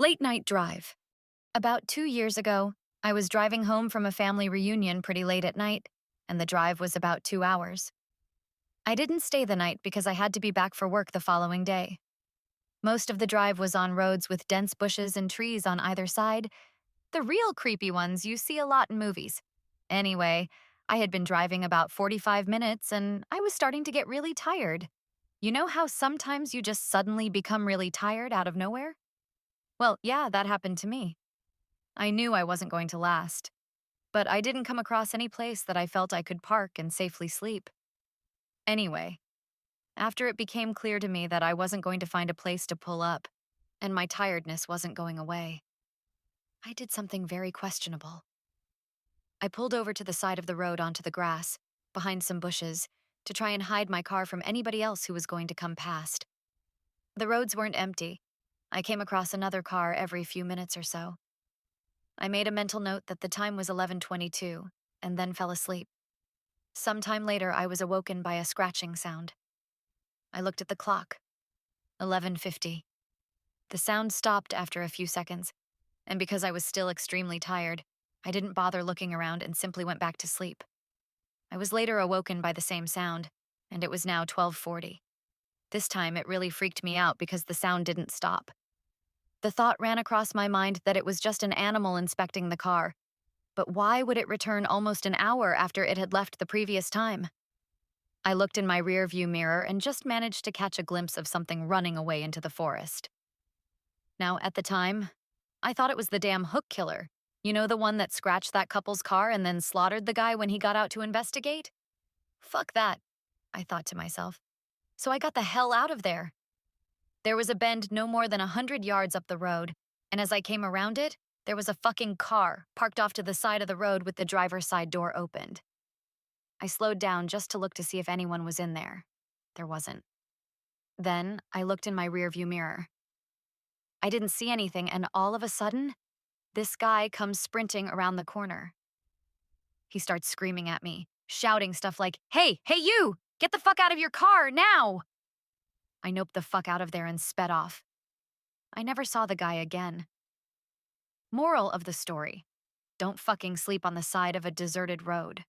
Late night drive. About 2 years ago, I was driving home from a family reunion pretty late at night, and the drive was about 2 hours. I didn't stay the night because I had to be back for work the following day. Most of the drive was on roads with dense bushes and trees on either side, the real creepy ones you see a lot in movies. Anyway, I had been driving about 45 minutes and I was starting to get really tired. You know how sometimes you just suddenly become really tired out of nowhere? Well, yeah, that happened to me. I knew I wasn't going to last, but I didn't come across any place that I felt I could park and safely sleep. Anyway, after it became clear to me that I wasn't going to find a place to pull up, and my tiredness wasn't going away, I did something very questionable. I pulled over to the side of the road onto the grass, behind some bushes, to try and hide my car from anybody else who was going to come past. The roads weren't empty. I came across another car every few minutes or so. I made a mental note that the time was 11:22, and then fell asleep. Sometime later, I was awoken by a scratching sound. I looked at the clock. 11:50. The sound stopped after a few seconds, and because I was still extremely tired, I didn't bother looking around and simply went back to sleep. I was later awoken by the same sound, and it was now 12:40. This time, it really freaked me out because the sound didn't stop. The thought ran across my mind that it was just an animal inspecting the car. But why would it return almost an hour after it had left the previous time? I looked in my rearview mirror and just managed to catch a glimpse of something running away into the forest. Now, at the time, I thought it was the damn hook killer. You know, the one that scratched that couple's car and then slaughtered the guy when he got out to investigate? Fuck that, I thought to myself. So I got the hell out of there. There was a bend no more than 100 yards up the road, and as I came around it, there was a fucking car parked off to the side of the road with the driver's side door opened. I slowed down just to look to see if anyone was in there. There wasn't. Then I looked in my rearview mirror. I didn't see anything, and all of a sudden, this guy comes sprinting around the corner. He starts screaming at me, shouting stuff like, "Hey, you! Get the fuck out of your car, now!" I noped the fuck out of there and sped off. I never saw the guy again. Moral of the story: don't fucking sleep on the side of a deserted road.